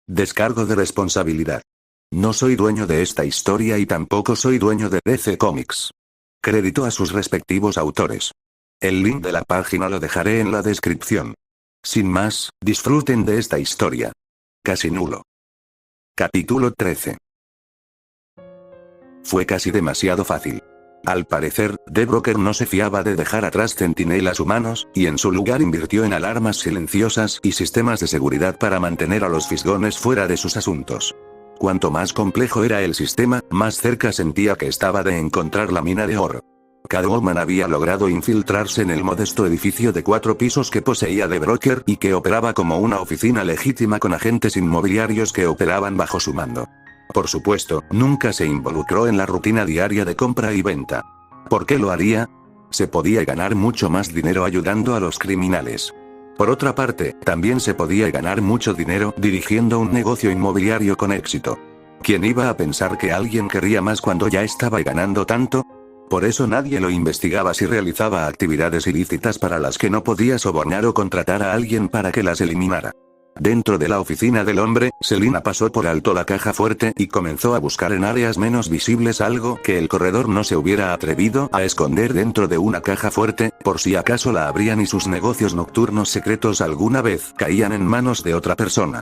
Descargo de responsabilidad. No soy dueño de esta historia y tampoco soy dueño de DC Comics. Crédito a sus respectivos autores. El link de la página lo dejaré en la descripción. Sin más, disfruten de esta historia. Casi nulo. Capítulo 13. Fue casi demasiado fácil. Al parecer, The Broker no se fiaba de dejar atrás centinelas humanos, y en su lugar invirtió en alarmas silenciosas y sistemas de seguridad para mantener a los fisgones fuera de sus asuntos. Cuanto más complejo era el sistema, más cerca sentía que estaba de encontrar la mina de oro. Catwoman había logrado infiltrarse en el modesto edificio de 4 pisos que poseía The Broker y que operaba como una oficina legítima con agentes inmobiliarios que operaban bajo su mando. Por supuesto, nunca se involucró en la rutina diaria de compra y venta. ¿Por qué lo haría? Se podía ganar mucho más dinero ayudando a los criminales. Por otra parte, también se podía ganar mucho dinero dirigiendo un negocio inmobiliario con éxito. ¿Quién iba a pensar que alguien querría más cuando ya estaba ganando tanto? Por eso nadie lo investigaba si realizaba actividades ilícitas para las que no podía sobornar o contratar a alguien para que las eliminara. Dentro de la oficina del hombre, Selina pasó por alto la caja fuerte y comenzó a buscar en áreas menos visibles algo que el corredor no se hubiera atrevido a esconder dentro de una caja fuerte, por si acaso la abrían y sus negocios nocturnos secretos alguna vez caían en manos de otra persona.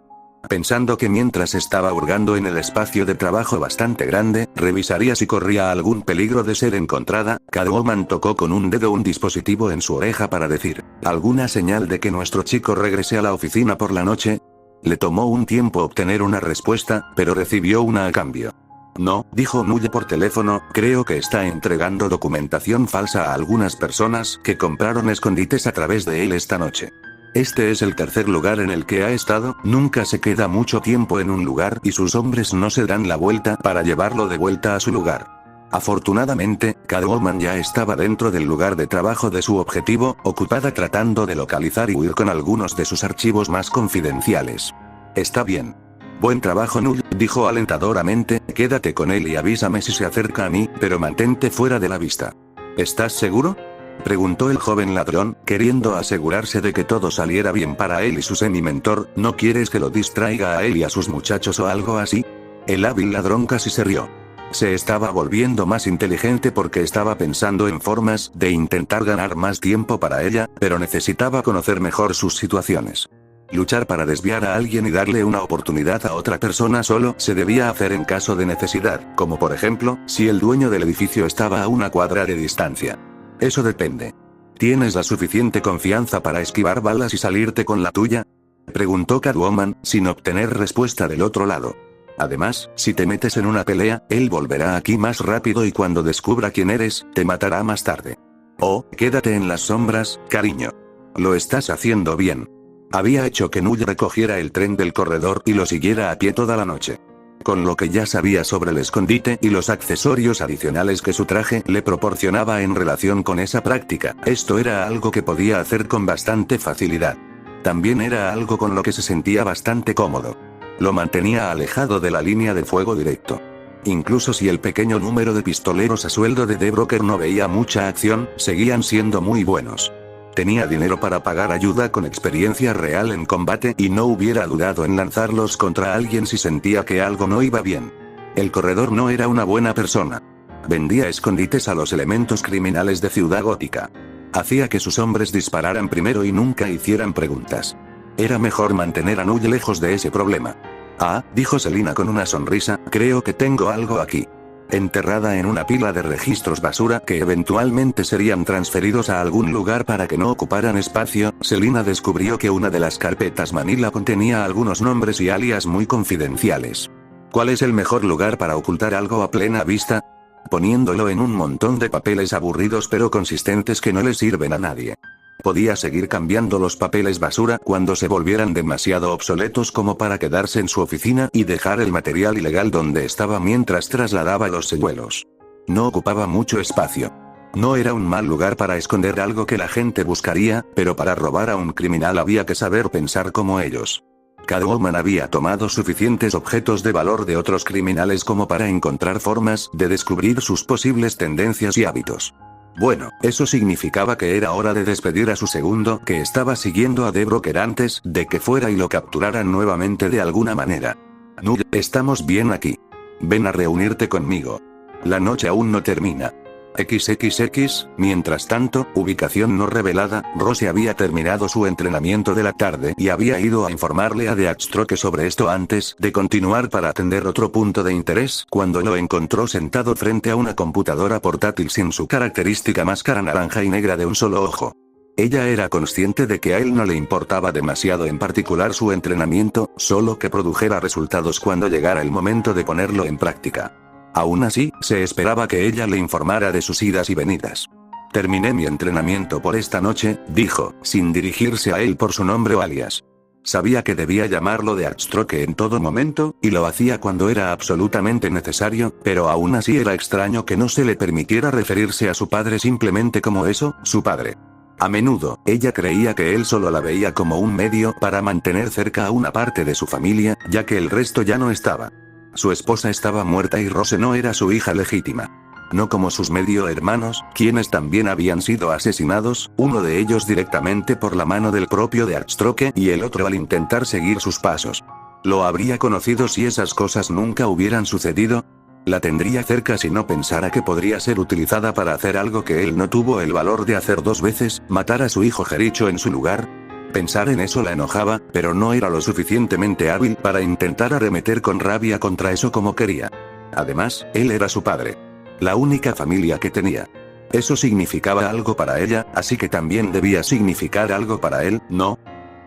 Pensando que mientras estaba hurgando en el espacio de trabajo bastante grande, revisaría si corría algún peligro de ser encontrada, Catwoman tocó con un dedo un dispositivo en su oreja para decir, ¿alguna señal de que nuestro chico regrese a la oficina por la noche? Le tomó un tiempo obtener una respuesta, pero recibió una a cambio. No, dijo Nulle por teléfono, creo que está entregando documentación falsa a algunas personas que compraron escondites a través de él esta noche. Este es el tercer lugar en el que ha estado, nunca se queda mucho tiempo en un lugar y sus hombres no se dan la vuelta para llevarlo de vuelta a su lugar. Afortunadamente, Catwoman ya estaba dentro del lugar de trabajo de su objetivo, ocupada tratando de localizar y huir con algunos de sus archivos más confidenciales. Está bien. Buen trabajo Null, dijo alentadoramente, quédate con él y avísame si se acerca a mí, pero mantente fuera de la vista. ¿Estás seguro?, preguntó el joven ladrón, queriendo asegurarse de que todo saliera bien para él y su semi-mentor. ¿No quieres que lo distraiga a él y a sus muchachos o algo así? El hábil ladrón casi se rió. Se estaba volviendo más inteligente porque estaba pensando en formas de intentar ganar más tiempo para ella, pero necesitaba conocer mejor sus situaciones. Luchar para desviar a alguien y darle una oportunidad a otra persona solo se debía hacer en caso de necesidad, como por ejemplo, si el dueño del edificio estaba a una cuadra de distancia. Eso depende. ¿Tienes la suficiente confianza para esquivar balas y salirte con la tuya?, preguntó Catwoman, sin obtener respuesta del otro lado. Además, si te metes en una pelea, él volverá aquí más rápido y cuando descubra quién eres, te matará más tarde. Oh, quédate en las sombras, cariño. Lo estás haciendo bien. Había hecho que Null recogiera el tren del corredor y lo siguiera a pie toda la noche. Con lo que ya sabía sobre el escondite y los accesorios adicionales que su traje le proporcionaba en relación con esa práctica, esto era algo que podía hacer con bastante facilidad. También era algo con lo que se sentía bastante cómodo. Lo mantenía alejado de la línea de fuego directo. Incluso si el pequeño número de pistoleros a sueldo de The Broker no veía mucha acción, seguían siendo muy buenos. Tenía dinero para pagar ayuda con experiencia real en combate y no hubiera dudado en lanzarlos contra alguien si sentía que algo no iba bien. El corredor no era una buena persona. Vendía escondites a los elementos criminales de Ciudad Gótica. Hacía que sus hombres dispararan primero y nunca hicieran preguntas. Era mejor mantener a Null lejos de ese problema. Ah, dijo Selina con una sonrisa, creo que tengo algo aquí. Enterrada en una pila de registros basura que eventualmente serían transferidos a algún lugar para que no ocuparan espacio, Selina descubrió que una de las carpetas Manila contenía algunos nombres y alias muy confidenciales. ¿Cuál es el mejor lugar para ocultar algo a plena vista? Poniéndolo en un montón de papeles aburridos pero consistentes que no le sirven a nadie. Podía seguir cambiando los papeles basura cuando se volvieran demasiado obsoletos como para quedarse en su oficina y dejar el material ilegal donde estaba mientras trasladaba los señuelos. No ocupaba mucho espacio. No era un mal lugar para esconder algo que la gente buscaría, pero para robar a un criminal había que saber pensar como ellos. Catwoman había tomado suficientes objetos de valor de otros criminales como para encontrar formas de descubrir sus posibles tendencias y hábitos. Bueno, eso significaba que era hora de despedir a su segundo, que estaba siguiendo a The Broker antes de que fuera y lo capturaran nuevamente de alguna manera. Null, estamos bien aquí. Ven a reunirte conmigo. La noche aún no termina. XXX, mientras tanto, ubicación no revelada, Rose había terminado su entrenamiento de la tarde y había ido a informarle a Deathstroke sobre esto antes de continuar para atender otro punto de interés, cuando lo encontró sentado frente a una computadora portátil sin su característica máscara naranja y negra de un solo ojo. Ella era consciente de que a él no le importaba demasiado en particular su entrenamiento, solo que produjera resultados cuando llegara el momento de ponerlo en práctica. Aún así, se esperaba que ella le informara de sus idas y venidas. Terminé mi entrenamiento por esta noche, dijo, sin dirigirse a él por su nombre o alias. Sabía que debía llamarlo Deathstroke en todo momento, y lo hacía cuando era absolutamente necesario, pero aún así era extraño que no se le permitiera referirse a su padre simplemente como eso, su padre. A menudo, ella creía que él solo la veía como un medio para mantener cerca a una parte de su familia, ya que el resto ya no estaba. Su esposa estaba muerta y Rose no era su hija legítima. No como sus medio hermanos, quienes también habían sido asesinados, uno de ellos directamente por la mano del propio Deathstroke y el otro al intentar seguir sus pasos. ¿Lo habría conocido si esas cosas nunca hubieran sucedido? ¿La tendría cerca si no pensara que podría ser utilizada para hacer algo que él no tuvo el valor de hacer 2 veces, matar a su hijo Jericho en su lugar? Pensar en eso la enojaba, pero no era lo suficientemente hábil para intentar arremeter con rabia contra eso como quería. Además, él era su padre. La única familia que tenía. Eso significaba algo para ella, así que también debía significar algo para él, ¿no?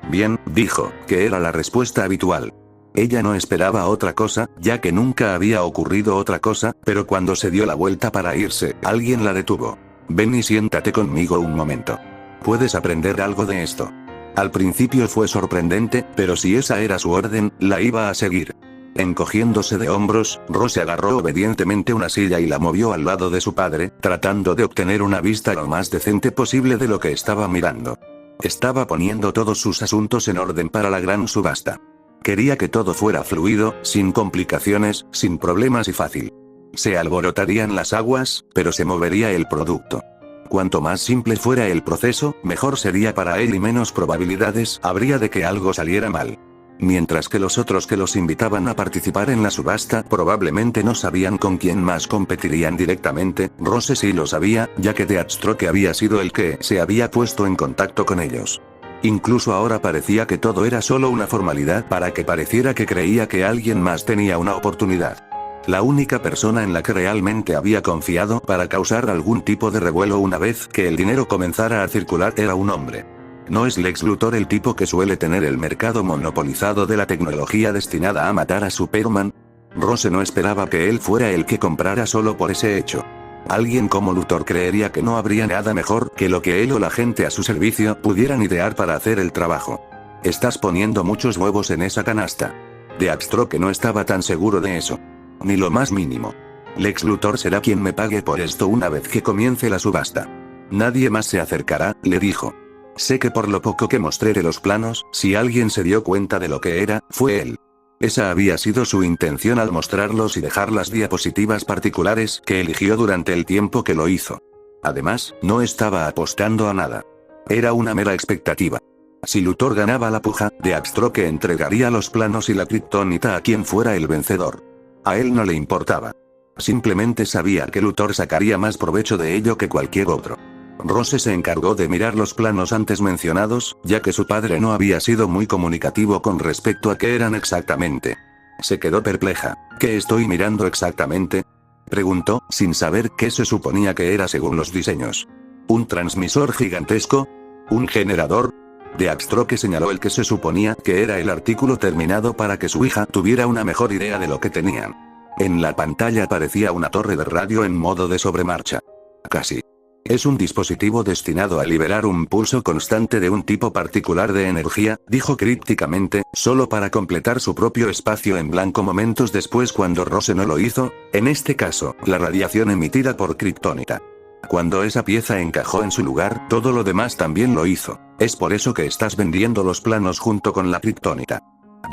Bien, dijo, que era la respuesta habitual. Ella no esperaba otra cosa, ya que nunca había ocurrido otra cosa, pero cuando se dio la vuelta para irse, alguien la detuvo. Ven y siéntate conmigo un momento. Puedes aprender algo de esto. Al principio fue sorprendente, pero si esa era su orden, la iba a seguir. Encogiéndose de hombros, Rose agarró obedientemente una silla y la movió al lado de su padre, tratando de obtener una vista lo más decente posible de lo que estaba mirando. Estaba poniendo todos sus asuntos en orden para la gran subasta. Quería que todo fuera fluido, sin complicaciones, sin problemas y fácil. Se alborotarían las aguas, pero se movería el producto. Cuanto más simple fuera el proceso, mejor sería para él y menos probabilidades habría de que algo saliera mal. Mientras que los otros que los invitaban a participar en la subasta probablemente no sabían con quién más competirían directamente, Rose sí lo sabía, ya que Deathstroke había sido el que se había puesto en contacto con ellos. Incluso ahora parecía que todo era solo una formalidad para que pareciera que creía que alguien más tenía una oportunidad. La única persona en la que realmente había confiado para causar algún tipo de revuelo una vez que el dinero comenzara a circular era un hombre. ¿No es Lex Luthor el tipo que suele tener el mercado monopolizado de la tecnología destinada a matar a Superman? Rose no esperaba que él fuera el que comprara solo por ese hecho. Alguien como Luthor creería que no habría nada mejor que lo que él o la gente a su servicio pudieran idear para hacer el trabajo. Estás poniendo muchos huevos en esa canasta. Deathstroke no estaba tan seguro de eso. Ni lo más mínimo. Lex Luthor será quien me pague por esto una vez que comience la subasta. Nadie más se acercará, le dijo. Sé que por lo poco que mostré de los planos, si alguien se dio cuenta de lo que era, fue él. Esa había sido su intención al mostrarlos y dejar las diapositivas particulares que eligió durante el tiempo que lo hizo. Además, no estaba apostando a nada. Era una mera expectativa. Si Luthor ganaba la puja, Deathstroke entregaría los planos y la kriptonita a quien fuera el vencedor. A él no le importaba. Simplemente sabía que Luthor sacaría más provecho de ello que cualquier otro. Rose se encargó de mirar los planos antes mencionados, ya que su padre no había sido muy comunicativo con respecto a qué eran exactamente. Se quedó perpleja. ¿Qué estoy mirando exactamente?, preguntó, sin saber qué se suponía que era según los diseños. ¿Un transmisor gigantesco? ¿Un generador? Deathstroke señaló el que se suponía que era el artículo terminado para que su hija tuviera una mejor idea de lo que tenían. En la pantalla aparecía una torre de radio en modo de sobremarcha. Casi. Es un dispositivo destinado a liberar un pulso constante de un tipo particular de energía, dijo crípticamente, solo para completar su propio espacio en blanco momentos después cuando Rose no lo hizo, en este caso, la radiación emitida por kriptonita. Cuando esa pieza encajó en su lugar, todo lo demás también lo hizo. Es por eso que estás vendiendo los planos junto con la kriptonita.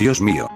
Dios mío.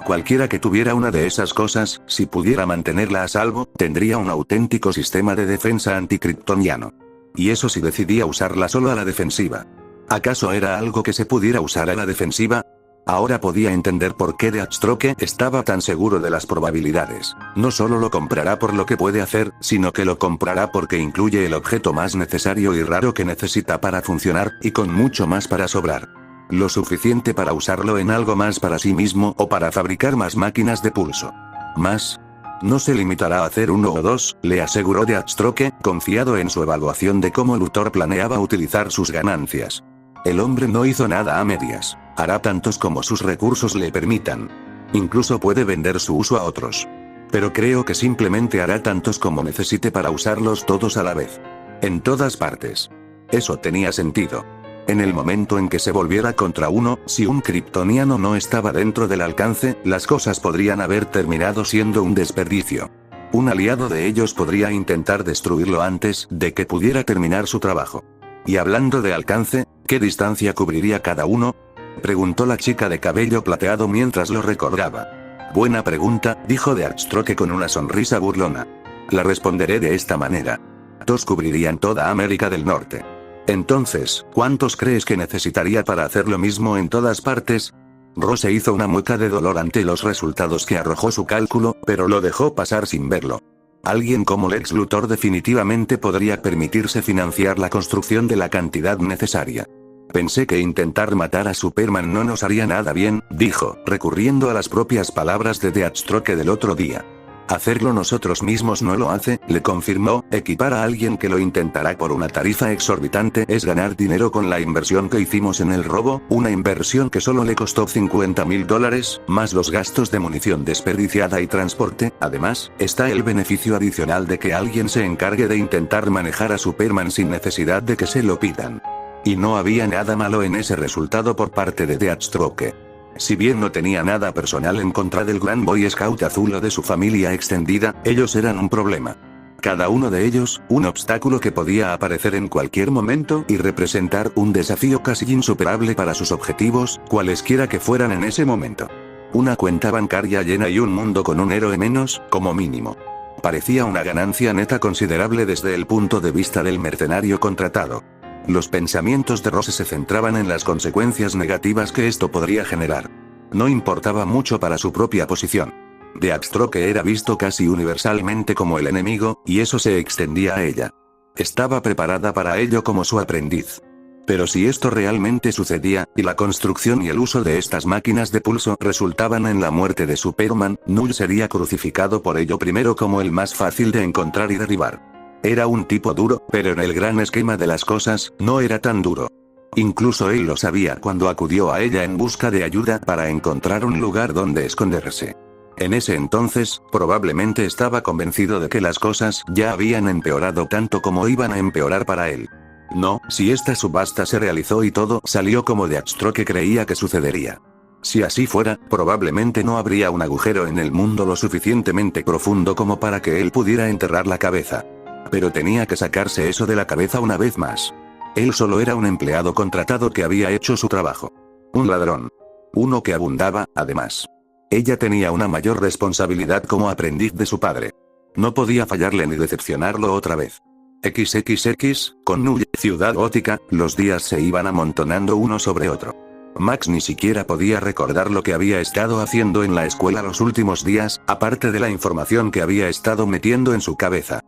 Cualquiera que tuviera una de esas cosas, si pudiera mantenerla a salvo, tendría un auténtico sistema de defensa antikriptoniano. y eso sí decidía usarla solo a la defensiva. ¿Acaso era algo que se pudiera usar a la defensiva? Ahora podía entender por qué Deathstroke estaba tan seguro de las probabilidades. No solo lo comprará por lo que puede hacer, sino que lo comprará porque incluye el objeto más necesario y raro que necesita para funcionar, y con mucho más para sobrar. Lo suficiente para usarlo en algo más para sí mismo o para fabricar más máquinas de pulso. ¿Más? No se limitará a hacer uno o dos, le aseguró Deathstroke, confiado en su evaluación de cómo Luthor planeaba utilizar sus ganancias. El hombre no hizo nada a medias. Hará tantos como sus recursos le permitan. Incluso puede vender su uso a otros. Pero creo que simplemente hará tantos como necesite para usarlos todos a la vez. En todas partes. Eso tenía sentido. En el momento en que se volviera contra uno, si un kryptoniano no estaba dentro del alcance, las cosas podrían haber terminado siendo un desperdicio. Un aliado de ellos podría intentar destruirlo antes de que pudiera terminar su trabajo. Y hablando de alcance, ¿qué distancia cubriría cada uno? Preguntó la chica de cabello plateado mientras lo recordaba. Buena pregunta, dijo Deathstroke con una sonrisa burlona. La responderé de esta manera. 2 cubrirían toda América del Norte. Entonces, ¿cuántos crees que necesitaría para hacer lo mismo en todas partes? Rose hizo una mueca de dolor ante los resultados que arrojó su cálculo, pero lo dejó pasar sin verlo. Alguien como Lex Luthor definitivamente podría permitirse financiar la construcción de la cantidad necesaria. Pensé que intentar matar a Superman no nos haría nada bien, dijo, recurriendo a las propias palabras de Deathstroke del otro día. Hacerlo nosotros mismos no lo hace, le confirmó. Equipar a alguien que lo intentará por una tarifa exorbitante es ganar dinero con la inversión que hicimos en el robo, una inversión que solo le costó $50.000, más los gastos de munición desperdiciada y transporte. Además, está el beneficio adicional de que alguien se encargue de intentar manejar a Superman sin necesidad de que se lo pidan. Y no había nada malo en ese resultado por parte de Deathstroke. Si bien no tenía nada personal en contra del Gran Boy Scout azul o de su familia extendida, ellos eran un problema. Cada uno de ellos, un obstáculo que podía aparecer en cualquier momento y representar un desafío casi insuperable para sus objetivos, cualesquiera que fueran en ese momento. Una cuenta bancaria llena y un mundo con un héroe menos, como mínimo. Parecía una ganancia neta considerable desde el punto de vista del mercenario contratado. Los pensamientos de Rose se centraban en las consecuencias negativas que esto podría generar. No importaba mucho para su propia posición. Deathstroke era visto casi universalmente como el enemigo, y eso se extendía a ella. Estaba preparada para ello como su aprendiz. Pero si esto realmente sucedía, y la construcción y el uso de estas máquinas de pulso resultaban en la muerte de Superman, Null sería crucificado por ello primero como el más fácil de encontrar y derribar. Era un tipo duro, pero en el gran esquema de las cosas, no era tan duro. Incluso él lo sabía cuando acudió a ella en busca de ayuda para encontrar un lugar donde esconderse. En ese entonces, probablemente estaba convencido de que las cosas ya habían empeorado tanto como iban a empeorar para él. No, si esta subasta se realizó y todo salió como Deathstroke creía que sucedería. Si así fuera, probablemente no habría un agujero en el mundo lo suficientemente profundo como para que él pudiera enterrar la cabeza. Pero tenía que sacarse eso de la cabeza una vez más. Él solo era un empleado contratado que había hecho su trabajo. Un ladrón. Uno que abundaba, además. Ella tenía una mayor responsabilidad como aprendiz de su padre. No podía fallarle ni decepcionarlo otra vez. XXX, con Null, Ciudad Gótica, los días se iban amontonando uno sobre otro. Max ni siquiera podía recordar lo que había estado haciendo en la escuela los últimos días, aparte de la información que había estado metiendo en su cabeza.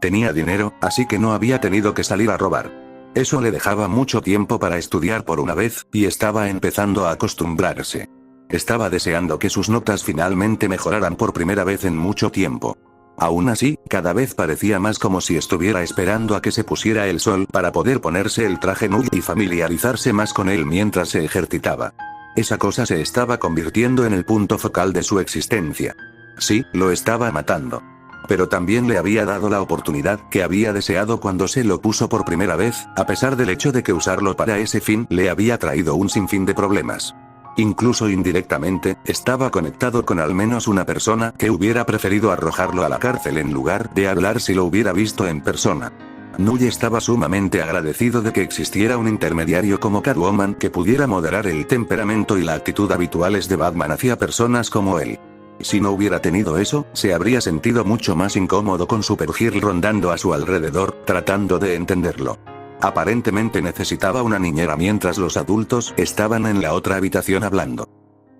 Tenía dinero, así que no había tenido que salir a robar. Eso le dejaba mucho tiempo para estudiar por una vez, y estaba empezando a acostumbrarse. Estaba deseando que sus notas finalmente mejoraran por primera vez en mucho tiempo. Aún así, cada vez parecía más como si estuviera esperando a que se pusiera el sol para poder ponerse el traje Null y familiarizarse más con él mientras se ejercitaba. Esa cosa se estaba convirtiendo en el punto focal de su existencia. Sí, lo estaba matando. Pero también le había dado la oportunidad que había deseado cuando se lo puso por primera vez, a pesar del hecho de que usarlo para ese fin le había traído un sinfín de problemas. Incluso indirectamente, estaba conectado con al menos una persona que hubiera preferido arrojarlo a la cárcel en lugar de hablar si lo hubiera visto en persona. Null estaba sumamente agradecido de que existiera un intermediario como Catwoman que pudiera moderar el temperamento y la actitud habituales de Batman hacia personas como él. Si no hubiera tenido eso, se habría sentido mucho más incómodo con Supergirl rondando a su alrededor, tratando de entenderlo. Aparentemente necesitaba una niñera mientras los adultos estaban en la otra habitación hablando.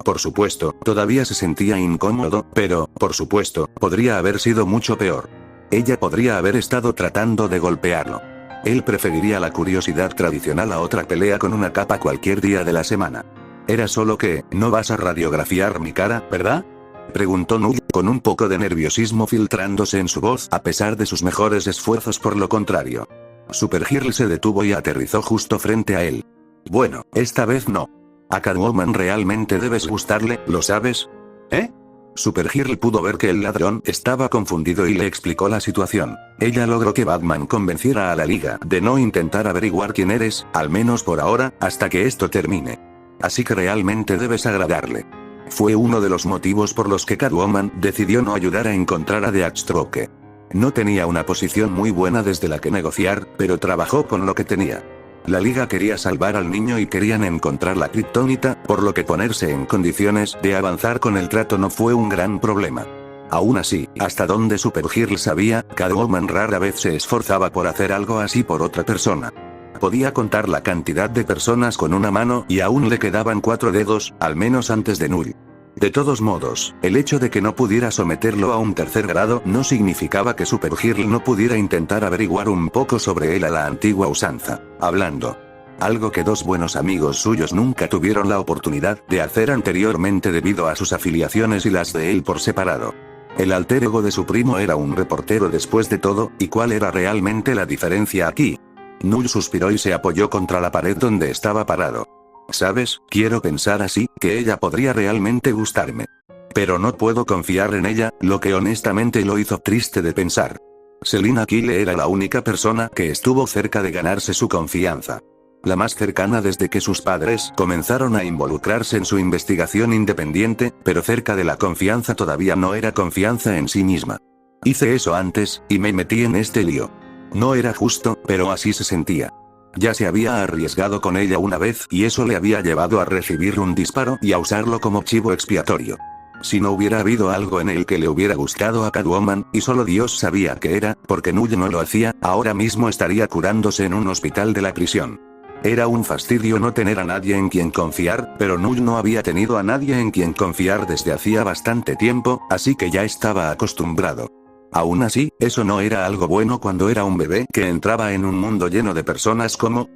Por supuesto, todavía se sentía incómodo, pero, por supuesto, podría haber sido mucho peor. Ella podría haber estado tratando de golpearlo. Él preferiría la curiosidad tradicional a otra pelea con una capa cualquier día de la semana. Era solo que, ¿no vas a radiografiar mi cara, verdad?, preguntó Null, con un poco de nerviosismo filtrándose en su voz a pesar de sus mejores esfuerzos por lo contrario. Supergirl se detuvo y aterrizó justo frente a él. Bueno, esta vez no. A Catwoman realmente debes gustarle, ¿lo sabes? ¿Eh? Supergirl pudo ver que el ladrón estaba confundido y le explicó la situación. Ella logró que Batman convenciera a la Liga de no intentar averiguar quién eres, al menos por ahora, hasta que esto termine. Así que realmente debes agradarle. Fue uno de los motivos por los que Catwoman decidió no ayudar a encontrar a Deathstroke. No tenía una posición muy buena desde la que negociar, pero trabajó con lo que tenía. La Liga quería salvar al niño y querían encontrar la kriptonita, por lo que ponerse en condiciones de avanzar con el trato no fue un gran problema. Aún así, hasta donde Supergirl sabía, Catwoman rara vez se esforzaba por hacer algo así por otra persona. Podía contar la cantidad de personas con una mano y aún le quedaban 4 dedos, al menos antes de Null. De todos modos, el hecho de que no pudiera someterlo a un tercer grado no significaba que Supergirl no pudiera intentar averiguar un poco sobre él a la antigua usanza, hablando. Algo que dos buenos amigos suyos nunca tuvieron la oportunidad de hacer anteriormente debido a sus afiliaciones y las de él por separado. El alter ego de su primo era un reportero después de todo, ¿y cuál era realmente la diferencia aquí? Null suspiró y se apoyó contra la pared donde estaba parado. ¿Sabes? Quiero pensar así, que ella podría realmente gustarme. Pero no puedo confiar en ella, lo que honestamente lo hizo triste de pensar. Selina Kyle era la única persona que estuvo cerca de ganarse su confianza. La más cercana desde que sus padres comenzaron a involucrarse en su investigación independiente, pero cerca de la confianza todavía no era confianza en sí misma. Hice eso antes, y me metí en este lío. No era justo, pero así se sentía. Ya se había arriesgado con ella una vez y eso le había llevado a recibir un disparo y a usarlo como chivo expiatorio. Si no hubiera habido algo en él que le hubiera gustado a Catwoman, y solo Dios sabía qué era, porque Null no lo hacía, ahora mismo estaría curándose en un hospital de la prisión. Era un fastidio no tener a nadie en quien confiar, pero Null no había tenido a nadie en quien confiar desde hacía bastante tiempo, así que ya estaba acostumbrado. Aún así, eso no era algo bueno cuando era un bebé que entraba en un mundo lleno de personas como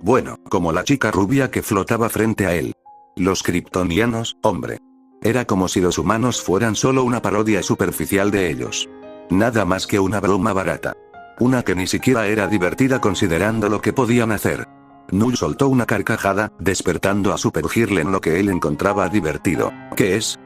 la chica rubia que flotaba frente a él. Los kryptonianos, hombre. Era como si los humanos fueran solo una parodia superficial de ellos. Nada más que una broma barata. Una que ni siquiera era divertida considerando lo que podían hacer. Null soltó una carcajada, despertando a Supergirl en lo que él encontraba divertido. ¿Qué es?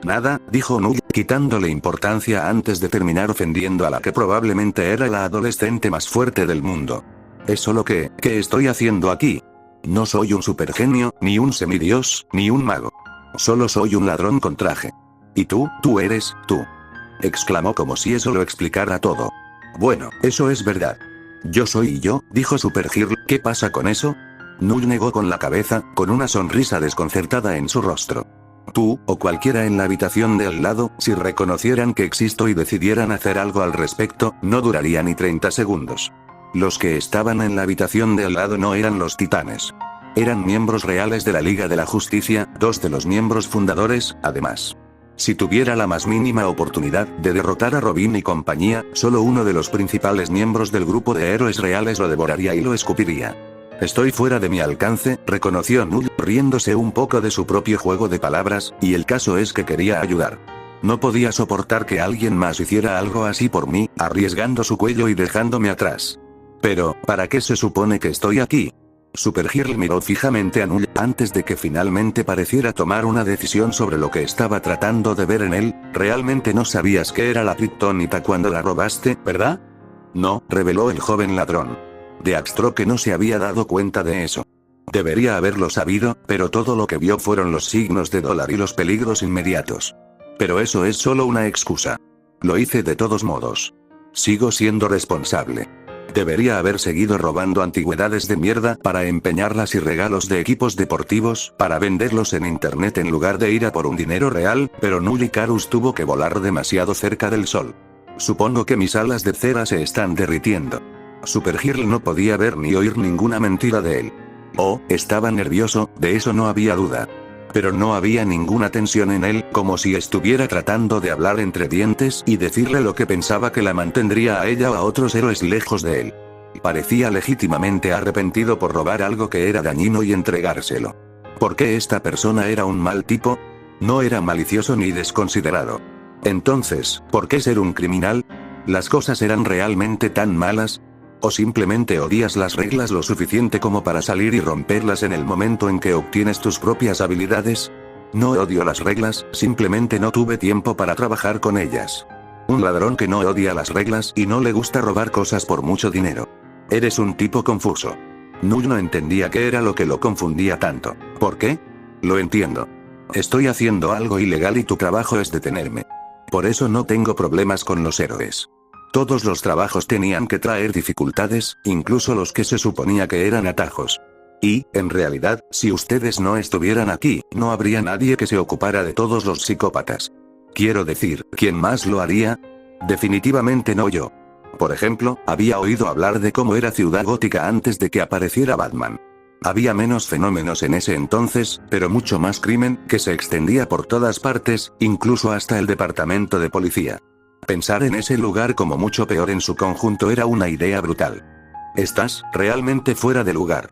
Nada, dijo Null, quitándole importancia antes de terminar ofendiendo a la que probablemente era la adolescente más fuerte del mundo. Es solo que, ¿qué estoy haciendo aquí? No soy un supergenio, ni un semidios, ni un mago. Solo soy un ladrón con traje. ¿Y tú eres, tú? Exclamó como si eso lo explicara todo. Bueno, eso es verdad. Yo soy yo, dijo Supergirl, ¿qué pasa con eso? Null negó con la cabeza, con una sonrisa desconcertada en su rostro. Tú, o cualquiera en la habitación de al lado, si reconocieran que existo y decidieran hacer algo al respecto, no duraría ni 30 segundos. Los que estaban en la habitación de al lado no eran los titanes. Eran miembros reales de la Liga de la Justicia, 2 de los miembros fundadores, además. Si tuviera la más mínima oportunidad de derrotar a Robin y compañía, solo uno de los principales miembros del grupo de héroes reales lo devoraría y lo escupiría. Estoy fuera de mi alcance, reconoció Null, riéndose un poco de su propio juego de palabras, y el caso es que quería ayudar. No podía soportar que alguien más hiciera algo así por mí, arriesgando su cuello y dejándome atrás. Pero, ¿para qué se supone que estoy aquí? Supergirl miró fijamente a Null, antes de que finalmente pareciera tomar una decisión sobre lo que estaba tratando de ver en él. ¿Realmente no sabías que era la kriptonita cuando la robaste, verdad? No, reveló el joven ladrón. Deathstroke no se había dado cuenta de eso. Debería haberlo sabido, pero todo lo que vio fueron los signos de dólar y los peligros inmediatos. Pero eso es solo una excusa. Lo hice de todos modos. Sigo siendo responsable. Debería haber seguido robando antigüedades de mierda para empeñarlas y regalos de equipos deportivos para venderlos en internet en lugar de ir a por un dinero real, pero Null Icarus tuvo que volar demasiado cerca del sol. Supongo que mis alas de cera se están derritiendo. Supergirl no podía ver ni oír ninguna mentira de él. Oh, estaba nervioso, de eso no había duda. Pero no había ninguna tensión en él, como si estuviera tratando de hablar entre dientes y decirle lo que pensaba que la mantendría a ella o a otros héroes lejos de él. Parecía legítimamente arrepentido por robar algo que era dañino y entregárselo. ¿Por qué esta persona era un mal tipo? No era malicioso ni desconsiderado. Entonces, ¿por qué ser un criminal? ¿Las cosas eran realmente tan malas? ¿O simplemente odias las reglas lo suficiente como para salir y romperlas en el momento en que obtienes tus propias habilidades? No odio las reglas, simplemente no tuve tiempo para trabajar con ellas. Un ladrón que no odia las reglas y no le gusta robar cosas por mucho dinero. Eres un tipo confuso. Null no entendía qué era lo que lo confundía tanto. ¿Por qué? Lo entiendo. Estoy haciendo algo ilegal y tu trabajo es detenerme. Por eso no tengo problemas con los héroes. Todos los trabajos tenían que traer dificultades, incluso los que se suponía que eran atajos. Y, en realidad, si ustedes no estuvieran aquí, no habría nadie que se ocupara de todos los psicópatas. Quiero decir, ¿quién más lo haría? Definitivamente no yo. Por ejemplo, había oído hablar de cómo era Ciudad Gótica antes de que apareciera Batman. Había menos fenómenos en ese entonces, pero mucho más crimen, que se extendía por todas partes, incluso hasta el departamento de policía. Pensar en ese lugar como mucho peor en su conjunto era una idea brutal. Estás realmente fuera de lugar.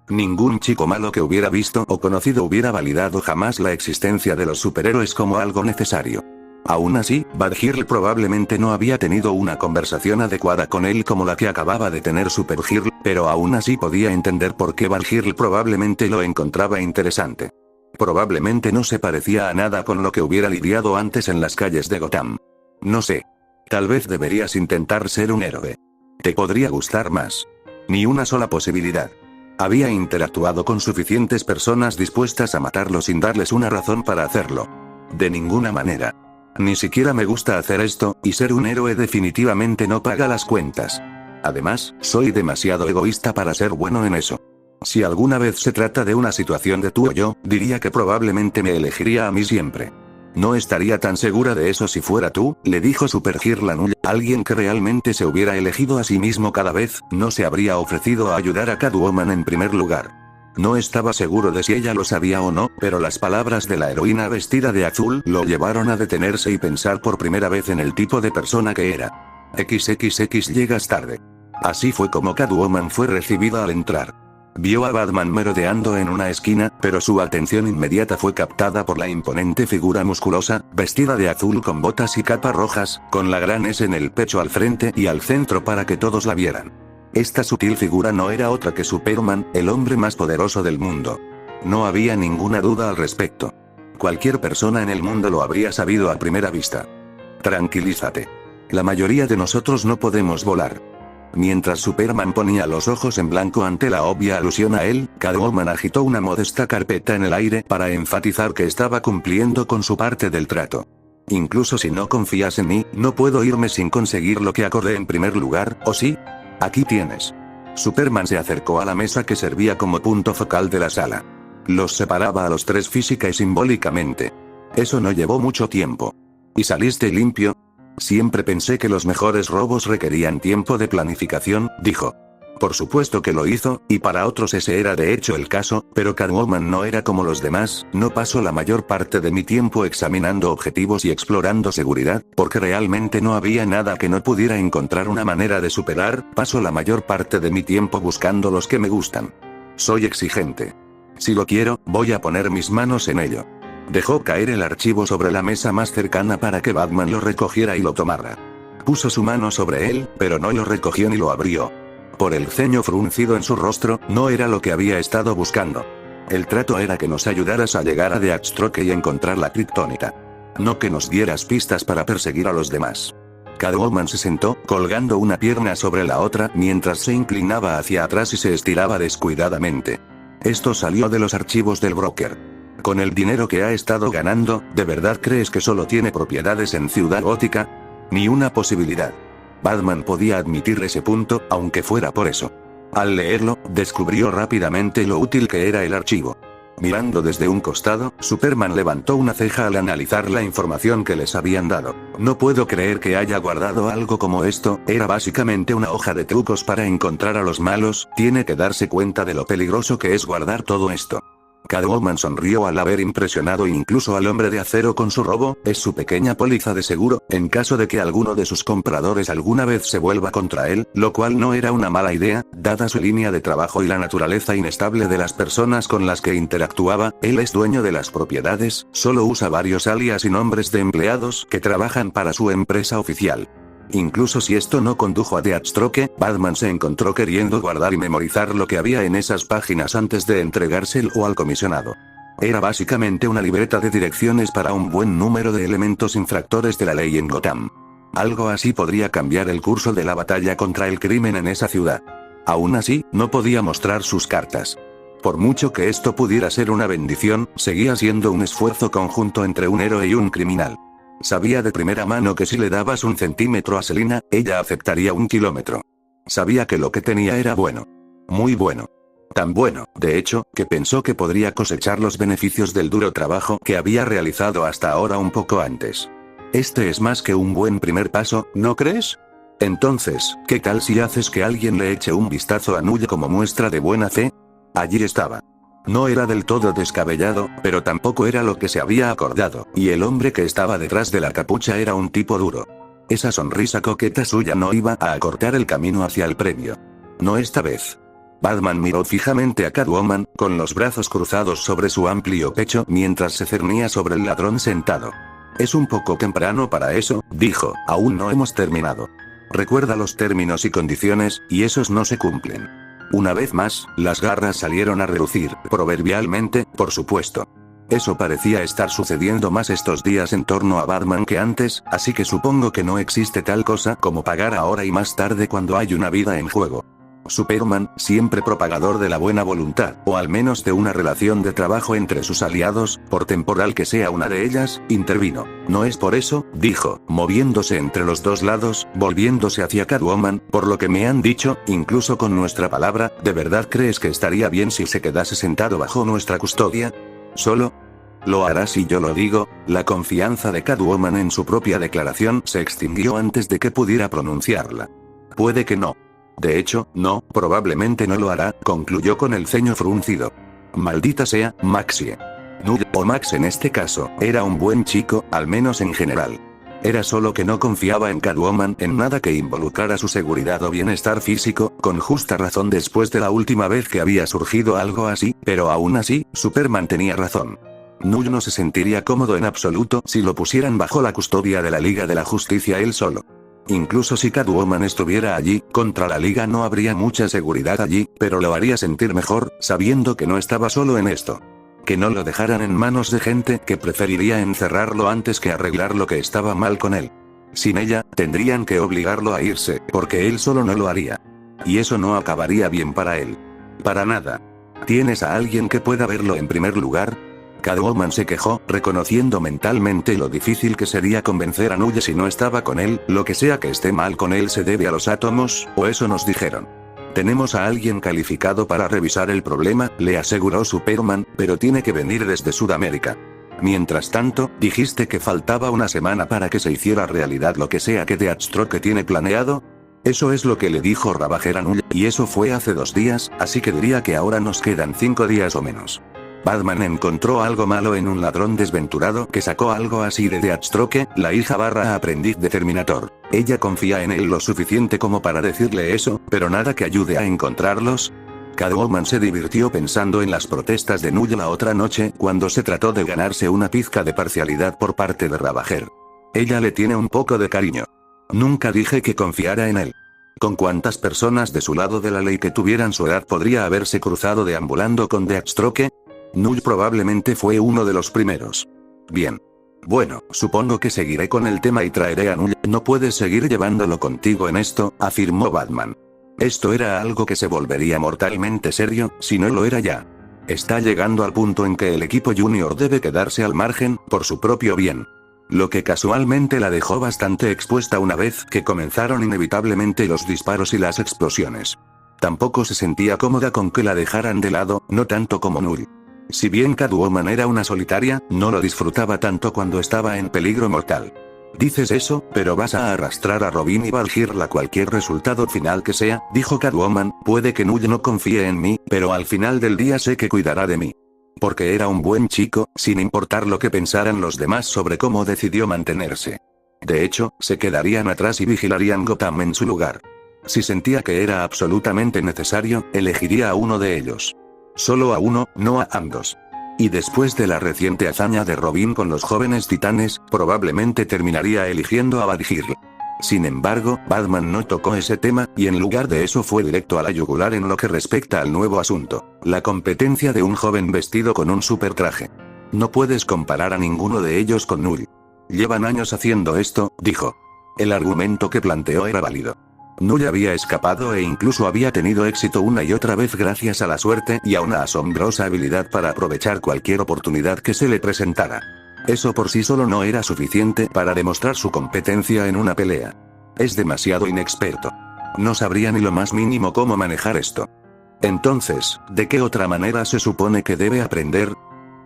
Ningún chico malo que hubiera visto o conocido hubiera validado jamás la existencia de los superhéroes como algo necesario. Aún así, Badgirl probablemente no había tenido una conversación adecuada con él como la que acababa de tener Supergirl, pero aún así podía entender por qué Badgirl probablemente lo encontraba interesante. Probablemente no se parecía a nada con lo que hubiera lidiado antes en las calles de Gotham. No sé. Tal vez deberías intentar ser un héroe. Te podría gustar más. Ni una sola posibilidad. Había interactuado con suficientes personas dispuestas a matarlo sin darles una razón para hacerlo. De ninguna manera. Ni siquiera me gusta hacer esto, y ser un héroe definitivamente no paga las cuentas. Además, soy demasiado egoísta para ser bueno en eso. Si alguna vez se trata de una situación de tú o yo, diría que probablemente me elegiría a mí siempre. No estaría tan segura de eso si fuera tú, le dijo Supergirl a Null. Alguien que realmente se hubiera elegido a sí mismo cada vez, no se habría ofrecido a ayudar a Catwoman en primer lugar. No estaba seguro de si ella lo sabía o no, pero las palabras de la heroína vestida de azul lo llevaron a detenerse y pensar por primera vez en el tipo de persona que era. XXX llegas tarde. Así fue como Catwoman fue recibida al entrar. Vio a Batman merodeando en una esquina, pero su atención inmediata fue captada por la imponente figura musculosa, vestida de azul con botas y capa rojas, con la gran S en el pecho al frente y al centro para que todos la vieran. Esta sutil figura no era otra que Superman, el hombre más poderoso del mundo. No había ninguna duda al respecto. Cualquier persona en el mundo lo habría sabido a primera vista. Tranquilízate. La mayoría de nosotros no podemos volar. Mientras Superman ponía los ojos en blanco ante la obvia alusión a él, Catwoman agitó una modesta carpeta en el aire para enfatizar que estaba cumpliendo con su parte del trato. Incluso si no confías en mí, no puedo irme sin conseguir lo que acordé en primer lugar, ¿o sí? Aquí tienes. Superman se acercó a la mesa que servía como punto focal de la sala. Los separaba a los tres física y simbólicamente. Eso no llevó mucho tiempo. ¿Y saliste limpio? Siempre pensé que los mejores robos requerían tiempo de planificación, dijo. Por supuesto que lo hizo, y para otros ese era de hecho el caso, pero Catwoman no era como los demás. No paso la mayor parte de mi tiempo examinando objetivos y explorando seguridad, porque realmente no había nada que no pudiera encontrar una manera de superar. Paso la mayor parte de mi tiempo buscando los que me gustan. Soy exigente. Si lo quiero, voy a poner mis manos en ello. Dejó caer el archivo sobre la mesa más cercana para que Batman lo recogiera y lo tomara. Puso su mano sobre él, pero no lo recogió ni lo abrió. Por el ceño fruncido en su rostro, no era lo que había estado buscando. El trato era que nos ayudaras a llegar a Deathstroke y encontrar la kriptonita. No que nos dieras pistas para perseguir a los demás. Catwoman se sentó, colgando una pierna sobre la otra mientras se inclinaba hacia atrás y se estiraba descuidadamente. Esto salió de los archivos del broker. Con el dinero que ha estado ganando, ¿de verdad crees que solo tiene propiedades en Ciudad Gótica? Ni una posibilidad. Batman podía admitir ese punto, aunque fuera por eso. Al leerlo, descubrió rápidamente lo útil que era el archivo. Mirando desde un costado, Superman levantó una ceja al analizar la información que les habían dado. No puedo creer que haya guardado algo como esto, era básicamente una hoja de trucos para encontrar a los malos, tiene que darse cuenta de lo peligroso que es guardar todo esto. Catwoman sonrió al haber impresionado incluso al Hombre de Acero con su robo, es su pequeña póliza de seguro, en caso de que alguno de sus compradores alguna vez se vuelva contra él, lo cual no era una mala idea, dada su línea de trabajo y la naturaleza inestable de las personas con las que interactuaba, él es dueño de las propiedades, solo usa varios alias y nombres de empleados que trabajan para su empresa oficial. Incluso si esto no condujo a Deathstroke, Batman se encontró queriendo guardar y memorizar lo que había en esas páginas antes de entregárselo al comisionado. Era básicamente una libreta de direcciones para un buen número de elementos infractores de la ley en Gotham. Algo así podría cambiar el curso de la batalla contra el crimen en esa ciudad. Aún así, no podía mostrar sus cartas. Por mucho que esto pudiera ser una bendición, seguía siendo un esfuerzo conjunto entre un héroe y un criminal. Sabía de primera mano que si le dabas 1 centímetro a Selina, ella aceptaría 1 kilómetro. Sabía que lo que tenía era bueno. Muy bueno. Tan bueno, de hecho, que pensó que podría cosechar los beneficios del duro trabajo que había realizado hasta ahora un poco antes. Este es más que un buen primer paso, ¿no crees? Entonces, ¿qué tal si haces que alguien le eche un vistazo a Null como muestra de buena fe? Allí estaba. No era del todo descabellado, pero tampoco era lo que se había acordado, y el hombre que estaba detrás de la capucha era un tipo duro. Esa sonrisa coqueta suya no iba a acortar el camino hacia el premio. No esta vez. Batman miró fijamente a Catwoman, con los brazos cruzados sobre su amplio pecho mientras se cernía sobre el ladrón sentado. Es un poco temprano para eso, dijo, aún no hemos terminado. Recuerda los términos y condiciones, y esos no se cumplen. Una vez más, las garras salieron a relucir, proverbialmente, por supuesto. Eso parecía estar sucediendo más estos días en torno a Batman que antes, así que supongo que no existe tal cosa como pagar ahora y más tarde cuando hay una vida en juego. Superman, siempre propagador de la buena voluntad, o al menos de una relación de trabajo entre sus aliados, por temporal que sea una de ellas, intervino. No es por eso, dijo, moviéndose entre los dos lados, volviéndose hacia Catwoman, por lo que me han dicho, incluso con nuestra palabra, ¿de verdad crees que estaría bien si se quedase sentado bajo nuestra custodia? ¿Solo? Lo hará si yo lo digo. La confianza de Catwoman en su propia declaración se extinguió antes de que pudiera pronunciarla. Puede que no. De hecho, no, probablemente no lo hará, concluyó con el ceño fruncido. Maldita sea, Maxie. Null, o Max en este caso, era un buen chico, al menos en general. Era solo que no confiaba en Catwoman en nada que involucrara su seguridad o bienestar físico, con justa razón después de la última vez que había surgido algo así, pero aún así, Superman tenía razón. Null no se sentiría cómodo en absoluto si lo pusieran bajo la custodia de la Liga de la Justicia él solo. Incluso si Catwoman estuviera allí, contra la Liga no habría mucha seguridad allí, pero lo haría sentir mejor, sabiendo que no estaba solo en esto. Que no lo dejaran en manos de gente que preferiría encerrarlo antes que arreglar lo que estaba mal con él. Sin ella, tendrían que obligarlo a irse, porque él solo no lo haría. Y eso no acabaría bien para él. Para nada. ¿Tienes a alguien que pueda verlo en primer lugar? Catwoman se quejó, reconociendo mentalmente lo difícil que sería convencer a Null si no estaba con él, lo que sea que esté mal con él se debe a los átomos, o eso nos dijeron. Tenemos a alguien calificado para revisar el problema, le aseguró Superman, pero tiene que venir desde Sudamérica. Mientras tanto, dijiste que faltaba una semana para que se hiciera realidad lo que sea que Deathstroke tiene planeado. Eso es lo que le dijo Ravager a Null, y eso fue hace 2 días, así que diría que ahora nos quedan 5 días o menos. Batman encontró algo malo en un ladrón desventurado que sacó algo así de Deathstroke, la hija barra aprendiz de Terminator. Ella confía en él lo suficiente como para decirle eso, pero nada que ayude a encontrarlos. Catwoman se divirtió pensando en las protestas de Null la otra noche cuando se trató de ganarse una pizca de parcialidad por parte de Ravager. Ella le tiene un poco de cariño. Nunca dije que confiara en él. ¿Con cuántas personas de su lado de la ley que tuvieran su edad podría haberse cruzado deambulando con Deathstroke? Null probablemente fue uno de los primeros. Bien. Bueno, supongo que seguiré con el tema y traeré a Null. No puedes seguir llevándolo contigo en esto, afirmó Batman. Esto era algo que se volvería mortalmente serio, si no lo era ya. Está llegando al punto en que el equipo junior debe quedarse al margen, por su propio bien. lo que casualmente la dejó bastante expuesta una vez que comenzaron inevitablemente los disparos y las explosiones. Tampoco se sentía cómoda con que la dejaran de lado, no tanto como Null. Si bien Catwoman era una solitaria, no lo disfrutaba tanto cuando estaba en peligro mortal. Dices eso, pero vas a arrastrar a Robin y Valkyrie cualquier resultado final que sea, dijo Catwoman, puede que Null no confíe en mí, pero al final del día sé que cuidará de mí. Porque era un buen chico, sin importar lo que pensaran los demás sobre cómo decidió mantenerse. De hecho, se quedarían atrás y vigilarían Gotham en su lugar. Si sentía que era absolutamente necesario, elegiría a uno de ellos. Solo a uno, no a ambos. Y después de la reciente hazaña de Robin con los jóvenes titanes, probablemente terminaría eligiendo a Valkyrie. Sin embargo, Batman no tocó ese tema, y en lugar de eso fue directo a la yugular en lo que respecta al nuevo asunto, la competencia de un joven vestido con un super traje. No puedes comparar a ninguno de ellos con Null. Llevan años haciendo esto, dijo. El argumento que planteó era válido. Null había escapado e incluso había tenido éxito una y otra vez gracias a la suerte y a una asombrosa habilidad para aprovechar cualquier oportunidad que se le presentara. Eso por sí solo no era suficiente para demostrar su competencia en una pelea. Es demasiado inexperto. No sabría ni lo más mínimo cómo manejar esto. Entonces, ¿de qué otra manera se supone que debe aprender?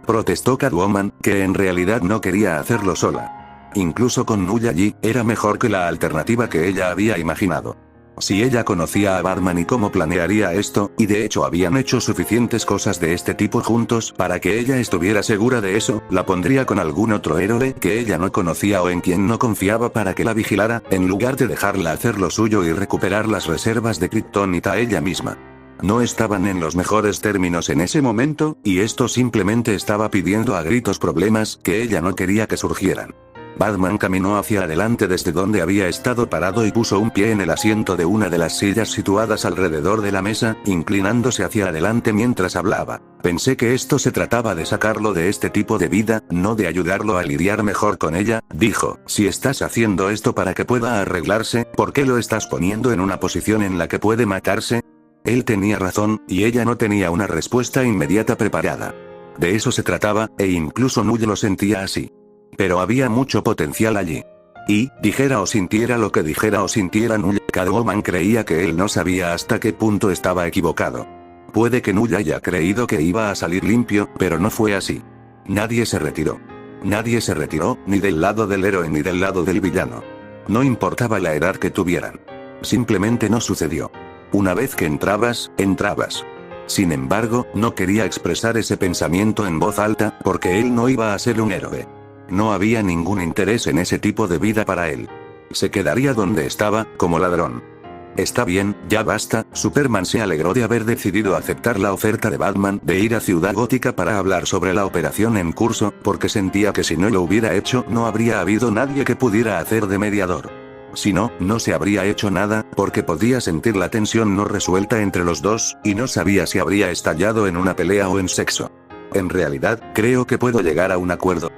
Protestó Catwoman, que en realidad no quería hacerlo sola. Incluso con Null allí, era mejor que la alternativa que ella había imaginado. Si ella conocía a Batman y cómo planearía esto, y de hecho habían hecho suficientes cosas de este tipo juntos para que ella estuviera segura de eso, la pondría con algún otro héroe que ella no conocía o en quien no confiaba para que la vigilara, en lugar de dejarla hacer lo suyo y recuperar las reservas de Kryptonita ella misma. No estaban en los mejores términos en ese momento, y esto simplemente estaba pidiendo a gritos problemas que ella no quería que surgieran. Batman caminó hacia adelante desde donde había estado parado y puso un pie en el asiento de una de las sillas situadas alrededor de la mesa, inclinándose hacia adelante mientras hablaba. Pensé que esto se trataba de sacarlo de este tipo de vida, no de ayudarlo a lidiar mejor con ella, dijo. Si estás haciendo esto para que pueda arreglarse, ¿por qué lo estás poniendo en una posición en la que puede matarse? Él tenía razón, y ella no tenía una respuesta inmediata preparada. De eso se trataba, e incluso Null lo sentía así. Pero había mucho potencial allí. Y, dijera o sintiera lo que dijera o sintiera Null, Catwoman creía que él no sabía hasta qué punto estaba equivocado. Puede que Null haya creído que iba a salir limpio, pero no fue así. Nadie se retiró. Nadie se retiró, ni del lado del héroe ni del lado del villano. No importaba la edad que tuvieran. Simplemente no sucedió. Una vez que entrabas, entrabas. Sin embargo, no quería expresar ese pensamiento en voz alta, porque él no iba a ser un héroe. No había ningún interés en ese tipo de vida para él. Se quedaría donde estaba, como ladrón. Está bien, ya basta. Superman se alegró de haber decidido aceptar la oferta de Batman de ir a Ciudad Gótica para hablar sobre la operación en curso, porque sentía que si no lo hubiera hecho no habría habido nadie que pudiera hacer de mediador. Si no, no se habría hecho nada, porque podía sentir la tensión no resuelta entre los dos, y no sabía si habría estallado en una pelea o en sexo. En realidad, creo que puedo llegar a un acuerdo.